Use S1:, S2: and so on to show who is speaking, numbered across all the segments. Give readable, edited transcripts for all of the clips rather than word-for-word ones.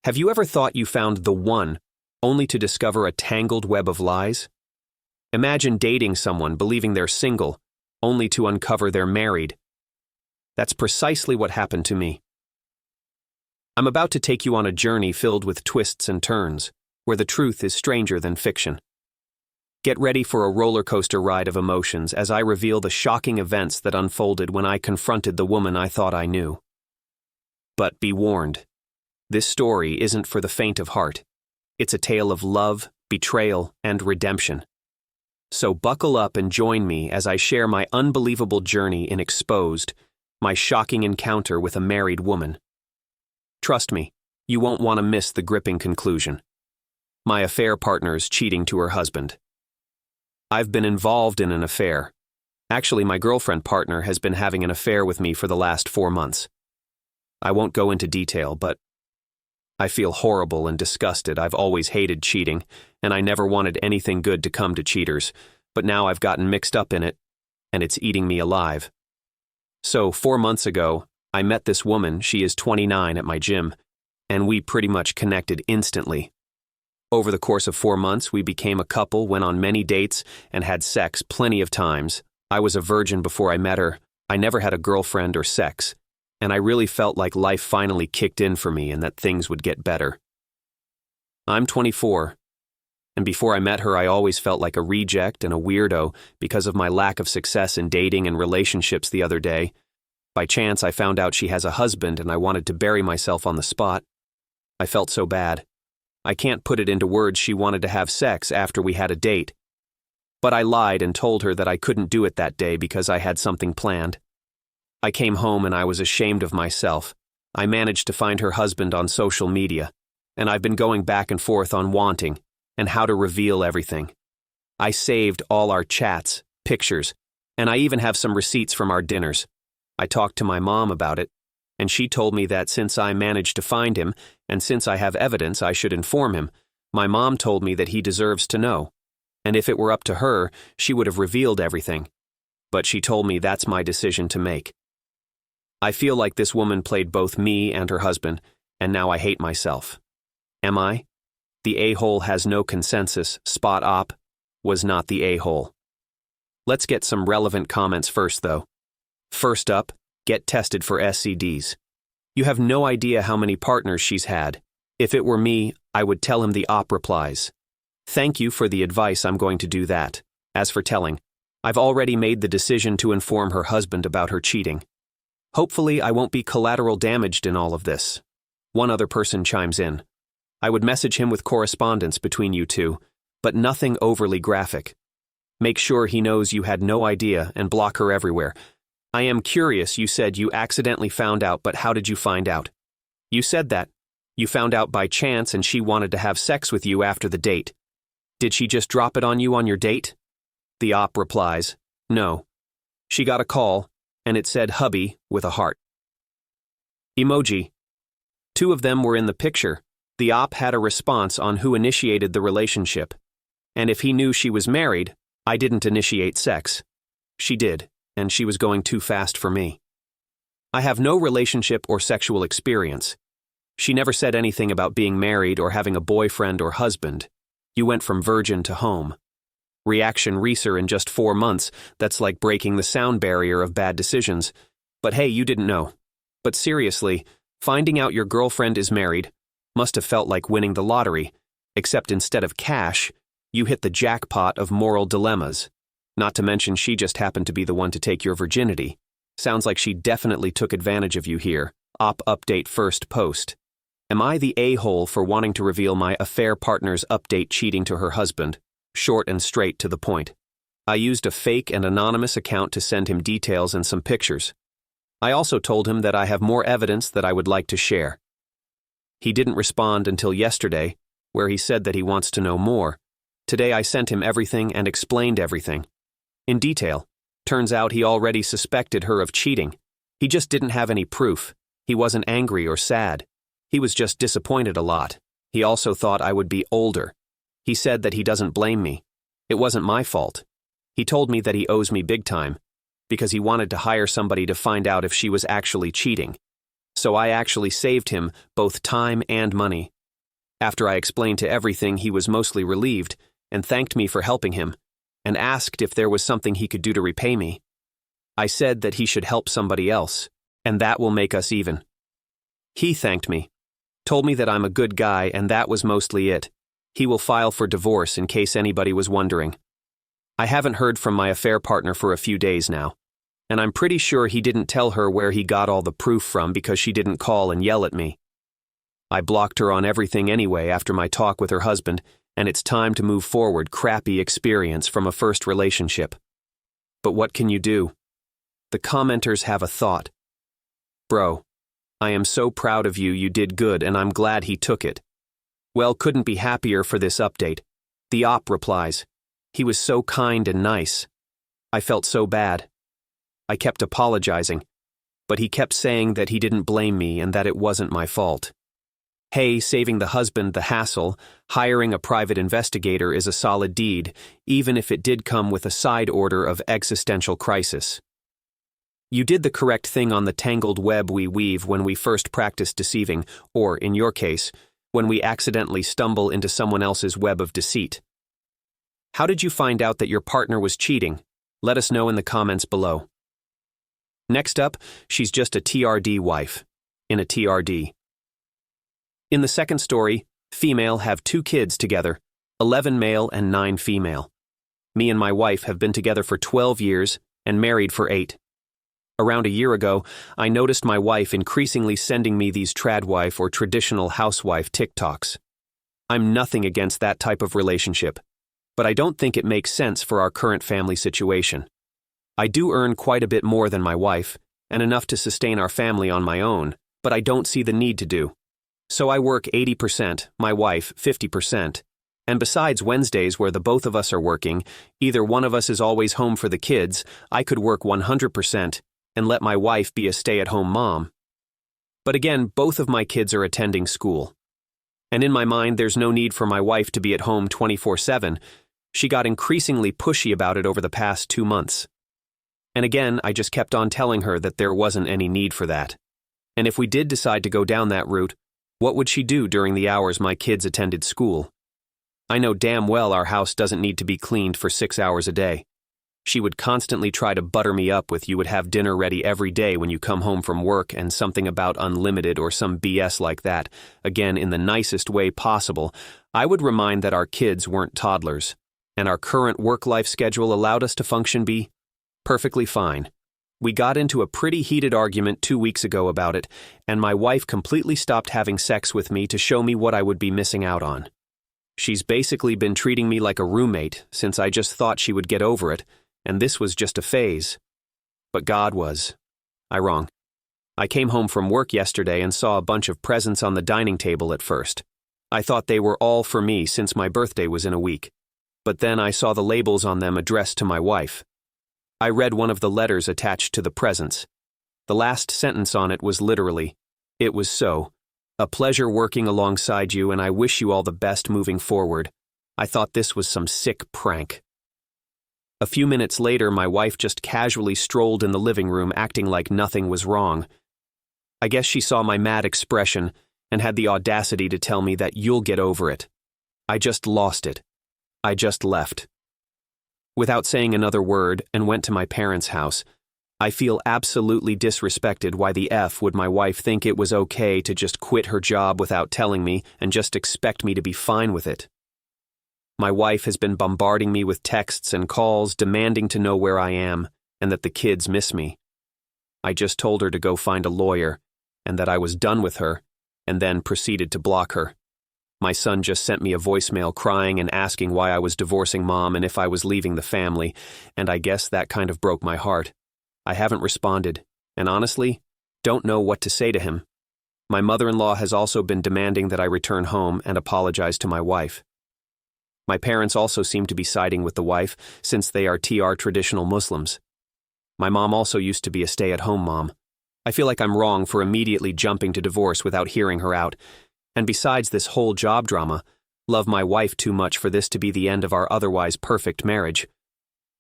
S1: Have you ever thought you found the one, only to discover a tangled web of lies? Imagine dating someone believing they're single, only to uncover they're married. That's precisely what happened to me. I'm about to take you on a journey filled with twists and turns, where the truth is stranger than fiction. Get ready for a roller coaster ride of emotions as I reveal the shocking events that unfolded when I confronted the woman I thought I knew. But be warned. This story isn't for the faint of heart. It's a tale of love, betrayal, and redemption. So buckle up and join me as I share my unbelievable journey in Exposed, my shocking encounter with a married woman. Trust me, you won't want to miss the gripping conclusion. My affair partner's cheating to her husband. I've been involved in an affair. Actually, my girlfriend partner has been having an affair with me for the last 4 months. I won't go into detail, but I feel horrible and disgusted. I've always hated cheating, and I never wanted anything good to come to cheaters, but now I've gotten mixed up in it, and it's eating me alive. So, 4 months ago, I met this woman, she is 29, at my gym, and we pretty much connected instantly. Over the course of 4 months, we became a couple, went on many dates, and had sex plenty of times. I was a virgin before I met her. I never had a girlfriend or sex, and I really felt like life finally kicked in for me and that things would get better. I'm 24, and before I met her, I always felt like a reject and a weirdo because of my lack of success in dating and relationships the other day. By chance, I found out she has a husband and I wanted to bury myself on the spot. I felt so bad. I can't put it into words. She wanted to have sex after we had a date. But I lied and told her that I couldn't do it that day because I had something planned. I came home and I was ashamed of myself. I managed to find her husband on social media, and I've been going back and forth on wanting and how to reveal everything. I saved all our chats, pictures, and I even have some receipts from our dinners. I talked to my mom about it, and she told me that since I managed to find him, and since I have evidence I should inform him. My mom told me that he deserves to know, and if it were up to her, she would have revealed everything. But she told me that's my decision to make. I feel like this woman played both me and her husband, and now I hate myself. Am I? The a-hole has no consensus. Spot op was not the a-hole. Let's get some relevant comments first, though. First up, get tested for STDs. You have no idea how many partners she's had. If it were me, I would tell him the op replies. Thank you for the advice, I'm going to do that. As for telling, I've already made the decision to inform her husband about her cheating. Hopefully, I won't be collateral damaged in all of this. One other person chimes in. I would message him with correspondence between you two, but nothing overly graphic. Make sure he knows you had no idea and block her everywhere. I am curious, you said you accidentally found out, but how did you find out? You said that. You found out by chance and she wanted to have sex with you after the date. Did she just drop it on you on your date? The op replies, no. She got a call, and it said hubby with a heart. Emoji. 2 of them were in the picture. The op had a response on who initiated the relationship. And if he knew she was married, I didn't initiate sex. She did, and she was going too fast for me. I have no relationship or sexual experience. She never said anything about being married or having a boyfriend or husband. You went from virgin to home. Reaction Reeser in just 4 months, that's like breaking the sound barrier of bad decisions. But hey, you didn't know. But seriously, finding out your girlfriend is married must have felt like winning the lottery, except instead of cash, you hit the jackpot of moral dilemmas. Not to mention she just happened to be the one to take your virginity. Sounds like she definitely took advantage of you here. Op update first post. Am I the a-hole for wanting to reveal my affair partner's update cheating to her husband? Short and straight to the point. I used a fake and anonymous account to send him details and some pictures. I also told him that I have more evidence that I would like to share. He didn't respond until yesterday, where he said that he wants to know more. Today I sent him everything and explained everything. In detail. Turns out he already suspected her of cheating. He just didn't have any proof. He wasn't angry or sad. He was just disappointed a lot. He also thought I would be older. He said that he doesn't blame me. It wasn't my fault. He told me that he owes me big time, because he wanted to hire somebody to find out if she was actually cheating. So I actually saved him both time and money. After I explained to everything, he was mostly relieved and thanked me for helping him, and asked if there was something he could do to repay me. I said that he should help somebody else, and that will make us even. He thanked me, told me that I'm a good guy, and that was mostly it. He will file for divorce in case anybody was wondering. I haven't heard from my affair partner for a few days now, and I'm pretty sure he didn't tell her where he got all the proof from because she didn't call and yell at me. I blocked her on everything anyway after my talk with her husband, and it's time to move forward. Crappy experience from a first relationship. But what can you do? The commenters have a thought. Bro, I am so proud of you, you did good, and I'm glad he took it. Well, couldn't be happier for this update. The op replies. He was so kind and nice. I felt so bad. I kept apologizing, but he kept saying that he didn't blame me and that it wasn't my fault. Hey, saving the husband the hassle, hiring a private investigator is a solid deed, even if it did come with a side order of existential crisis. You did the correct thing on the tangled web we weave when we first practice deceiving, or, in your case, when we accidentally stumble into someone else's web of deceit. How did you find out that your partner was cheating? Let us know in the comments below. Next up, she's just a TRD wife. In a TRD. In the second story, female have 2 kids together, 11 male and 9 female. Me and my wife have been together for 12 years and married for 8. Around a year ago, I noticed my wife increasingly sending me these tradwife or traditional housewife TikToks. I'm nothing against that type of relationship, but I don't think it makes sense for our current family situation. I do earn quite a bit more than my wife, and enough to sustain our family on my own, but I don't see the need to do. So I work 80%, my wife 50%. And besides Wednesdays where the both of us are working, either one of us is always home for the kids, I could work 100% and let my wife be a stay-at-home mom. But again, both of my kids are attending school. And in my mind, there's no need for my wife to be at home 24/7. She got increasingly pushy about it over the past 2 months. And again, I just kept on telling her that there wasn't any need for that. And if we did decide to go down that route, what would she do during the hours my kids attended school? I know damn well our house doesn't need to be cleaned for 6 hours a day. She would constantly try to butter me up with you would have dinner ready every day when you come home from work and something about unlimited or some BS like that. Again, in the nicest way possible, I would remind that our kids weren't toddlers, and our current work-life schedule allowed us to function perfectly fine. We got into a pretty heated argument 2 weeks ago about it, and my wife completely stopped having sex with me to show me what I would be missing out on. She's basically been treating me like a roommate since I just thought she would get over it, and this was just a phase. But God was. Wrong. I came home from work yesterday and saw a bunch of presents on the dining table at first. I thought they were all for me since my birthday was in a week. But then I saw the labels on them addressed to my wife. I read one of the letters attached to the presents. The last sentence on it was literally, "It was so. A pleasure working alongside you, and I wish you all the best moving forward." I thought this was some sick prank. A few minutes later, my wife just casually strolled in the living room acting like nothing was wrong. I guess she saw my mad expression and had the audacity to tell me that you'll get over it. I just lost it. I just left. Without saying another word, and went to my parents' house. I feel absolutely disrespected. Why the F would my wife think it was okay to just quit her job without telling me and just expect me to be fine with it? My wife has been bombarding me with texts and calls demanding to know where I am and that the kids miss me. I just told her to go find a lawyer and that I was done with her, and then proceeded to block her. My son just sent me a voicemail crying and asking why I was divorcing mom and if I was leaving the family, and I guess that kind of broke my heart. I haven't responded, and honestly, don't know what to say to him. My mother-in-law has also been demanding that I return home and apologize to my wife. My parents also seem to be siding with the wife since they are TR traditional Muslims. My mom also used to be a stay-at-home mom. I feel like I'm wrong for immediately jumping to divorce without hearing her out. And besides this whole job drama, love my wife too much for this to be the end of our otherwise perfect marriage.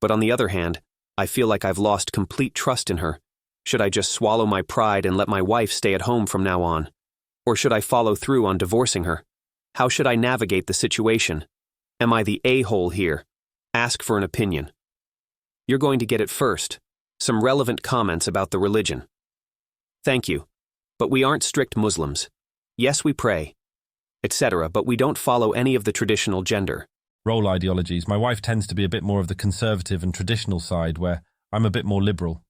S1: But on the other hand, I feel like I've lost complete trust in her. Should I just swallow my pride and let my wife stay at home from now on? Or should I follow through on divorcing her? How should I navigate the situation? Am I the a-hole here? Ask for an opinion. You're going to get it first. Some relevant comments about the religion. Thank you. But we aren't strict Muslims. Yes, we pray, etc., but we don't follow any of the traditional gender
S2: role ideologies. My wife tends to be a bit more of the conservative and traditional side, where I'm a bit more liberal.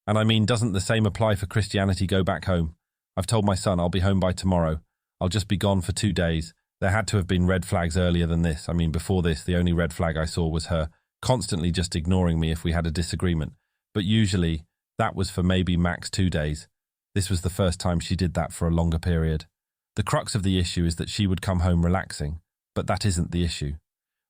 S2: And I mean, doesn't the same apply for Christianity? Go back home. I've told my son I'll be home by tomorrow. I'll just be gone for 2 days. There had to have been red flags earlier than this. I mean, before this, the only red flag I saw was her constantly just ignoring me if we had a disagreement. But usually, that was for maybe max 2 days. This was the first time she did that for a longer period. The crux of the issue is that she would come home relaxing, but that isn't the issue.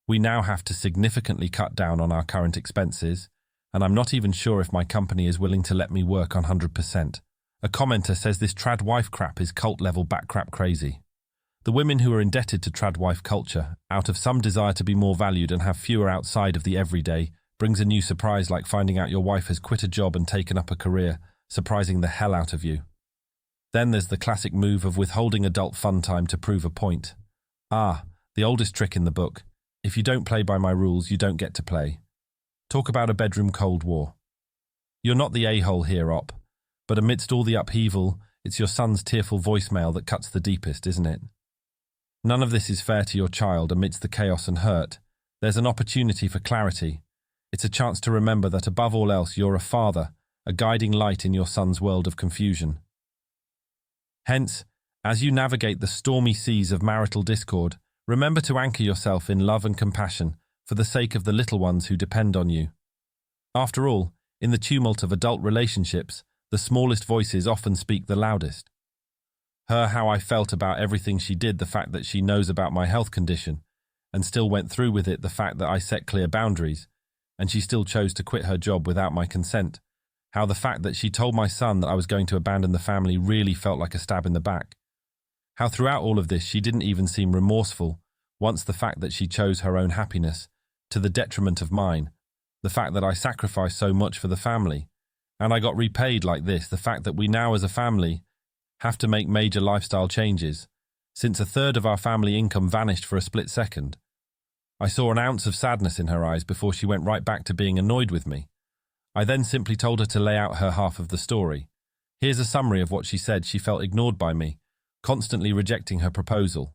S2: We now have to significantly cut down on our current expenses, and I'm not even sure if my company is willing to let me work on 100%. A commenter says this trad wife crap is cult-level backcrap crazy. The women who are indebted to trad wife culture, out of some desire to be more valued and have fewer outside of the everyday, brings a new surprise like finding out your wife has quit a job and taken up a career, surprising the hell out of you. Then there's the classic move of withholding adult fun time to prove a point. The oldest trick in the book. If you don't play by my rules, you don't get to play. Talk about a bedroom Cold War. You're not the a-hole here, Op, but amidst all the upheaval, it's your son's tearful voicemail that cuts the deepest, isn't it? None of this is fair to your child amidst the chaos and hurt. There's an opportunity for clarity. It's a chance to remember that above all else, you're a father, a guiding light in your son's world of confusion. Hence, as you navigate the stormy seas of marital discord, remember to anchor yourself in love and compassion for the sake of the little ones who depend on you. After all, in the tumult of adult relationships, the smallest voices often speak the loudest. How I felt about everything she did, the fact that she knows about my health condition, and still went through with it, the fact that I set clear boundaries, and she still chose to quit her job without my consent. How the fact that she told my son that I was going to abandon the family really felt like a stab in the back. How throughout all of this she didn't even seem remorseful, once the fact that she chose her own happiness, to the detriment of mine, the fact that I sacrificed so much for the family, and I got repaid like this, the fact that we now as a family have to make major lifestyle changes, since 1/3 of our family income vanished for a split second. I saw an ounce of sadness in her eyes before she went right back to being annoyed with me. I then simply told her to lay out her half of the story. Here's a summary of what she said. She felt ignored by me, constantly rejecting her proposal.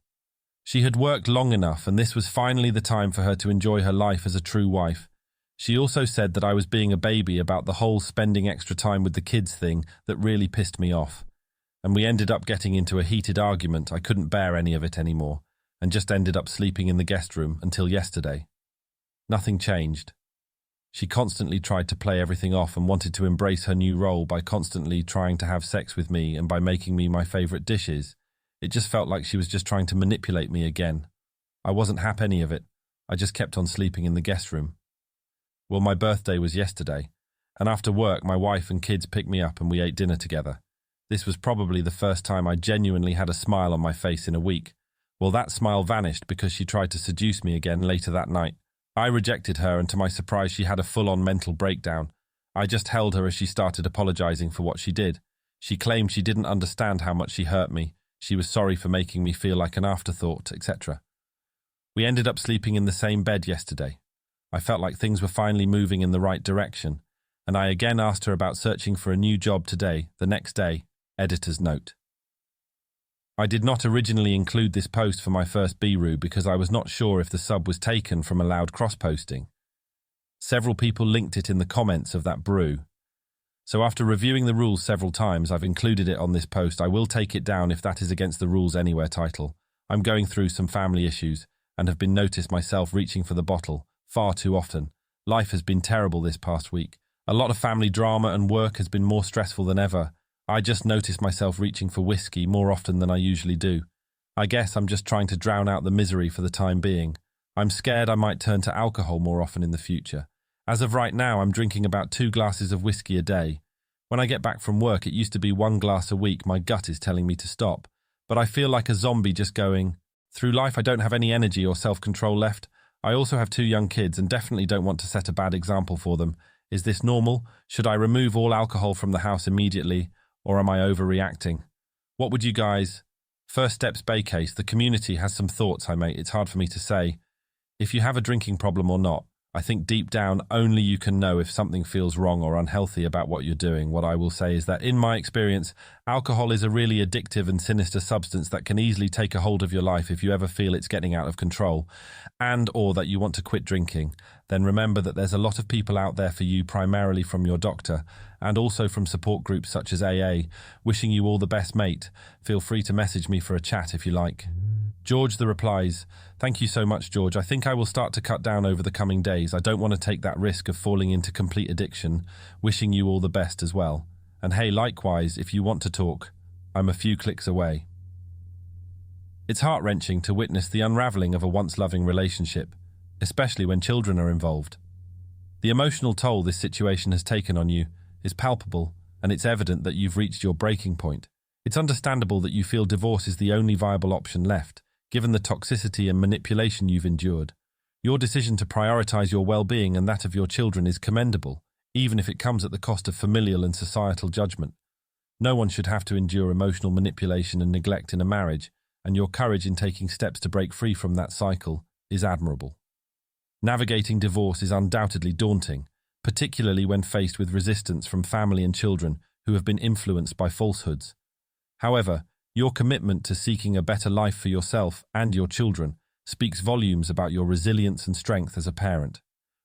S2: She had worked long enough, and this was finally the time for her to enjoy her life as a true wife. She also said that I was being a baby about the whole spending extra time with the kids thing that really pissed me off. And we ended up getting into a heated argument. I couldn't bear any of it anymore, and just ended up sleeping in the guest room until yesterday. Nothing changed. She constantly tried to play everything off and wanted to embrace her new role by constantly trying to have sex with me and by making me my favourite dishes. It just felt like she was just trying to manipulate me again. I wasn't happy any of it. I just kept on sleeping in the guest room. Well, my birthday was yesterday, and after work my wife and kids picked me up and we ate dinner together. This was probably the first time I genuinely had a smile on my face in a week. Well, that smile vanished because she tried to seduce me again later that night. I rejected her, and to my surprise she had a full-on mental breakdown. I just held her as she started apologizing for what she did. She claimed she didn't understand how much she hurt me. She was sorry for making me feel like an afterthought, etc. We ended up sleeping in the same bed yesterday. I felt like things were finally moving in the right direction, and I again asked her about searching for a new job today, the next day. Editor's note. I did not originally include this post for my first B-Roo because I was not sure if the sub was taken from a loud cross-posting. Several people linked it in the comments of that brew. So after reviewing the rules several times, I've included it on this post. I will take it down if that is against the rules anywhere title. I'm going through some family issues and have been noticed myself reaching for the bottle far too often. Life has been terrible this past week. A lot of family drama and work has been more stressful than ever. I just noticed myself reaching for whiskey more often than I usually do. I guess I'm just trying to drown out the misery for the time being. I'm scared I might turn to alcohol more often in the future. As of right now, I'm drinking about 2 glasses of whiskey a day. When I get back from work, it used to be 1 glass a week. My gut is telling me to stop. But I feel like a zombie just going through life. I don't have any energy or self-control left. I also have 2 young kids and definitely don't want to set a bad example for them. Is this normal? Should I remove all alcohol from the house immediately? Or am I overreacting? What would you guys First Steps Bay case, the community has some thoughts, mate. It's hard for me to say. If you have a drinking problem or not, I think deep down only you can know if something feels wrong or unhealthy about what you're doing. What I will say is that in my experience, alcohol is a really addictive and sinister substance that can easily take a hold of your life if you ever feel it's getting out of control and or that you want to quit drinking. Then remember that there's a lot of people out there for you, primarily from your doctor and also from support groups such as AA. Wishing you all the best, mate. Feel free to message me for a chat if you like. George the replies, thank you so much, George. I think I will start to cut down over the coming days. I don't want to take that risk of falling into complete addiction. Wishing you all the best as well. And hey, likewise, if you want to talk, I'm a few clicks away. It's heart-wrenching to witness the unraveling of a once-loving relationship, especially when children are involved. The emotional toll this situation has taken on you is palpable, and it's evident that you've reached your breaking point. It's understandable that you feel divorce is the only viable option left, given the toxicity and manipulation you've endured. Your decision to prioritize your well-being and that of your children is commendable, even if it comes at the cost of familial and societal judgment. No one should have to endure emotional manipulation and neglect in a marriage, and your courage in taking steps to break free from that cycle is admirable. Navigating divorce is undoubtedly daunting, particularly when faced with resistance from family and children who have been influenced by falsehoods. However, your commitment to seeking a better life for yourself and your children speaks volumes about your resilience and strength as a parent.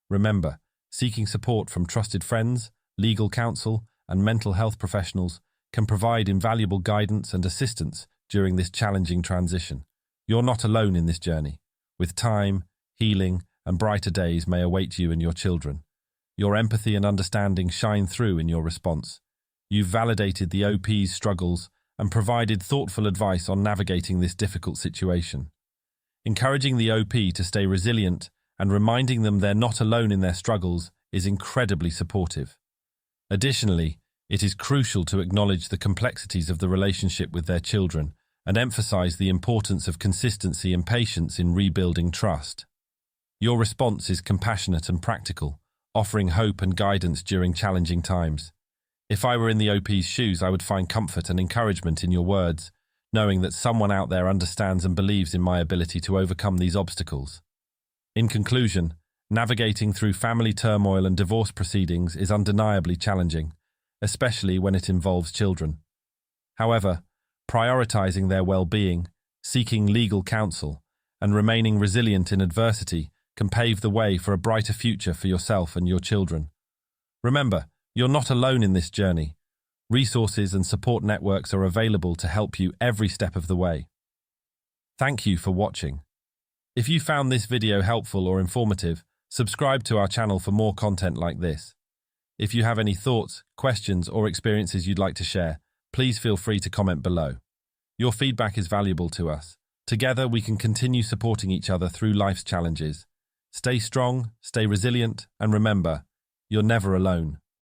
S2: Remember, seeking support from trusted friends, legal counsel, and mental health professionals can provide invaluable guidance and assistance during this challenging transition. You're not alone in this journey. With time, healing, and brighter days may await you and your children. Your empathy and understanding shine through in your response. You've validated the OP's struggles and provided thoughtful advice on navigating this difficult situation. Encouraging the OP to stay resilient and reminding them they're not alone in their struggles is incredibly supportive. Additionally, it is crucial to acknowledge the complexities of the relationship with their children and emphasize the importance of consistency and patience in rebuilding trust. Your response is compassionate and practical, offering hope and guidance during challenging times. If I were in the OP's shoes, I would find comfort and encouragement in your words, knowing that someone out there understands and believes in my ability to overcome these obstacles. In conclusion, navigating through family turmoil and divorce proceedings is undeniably challenging, especially when it involves children. However, prioritizing their well-being, seeking legal counsel, and remaining resilient in adversity can pave the way for a brighter future for yourself and your children. Remember, you're not alone in this journey. Resources and support networks are available to help you every step of the way. Thank you for watching. If you found this video helpful or informative, subscribe to our channel for more content like this. If you have any thoughts, questions, or experiences you'd like to share, please feel free to comment below. Your feedback is valuable to us. Together, we can continue supporting each other through life's challenges. Stay strong, stay resilient, and remember, you're never alone.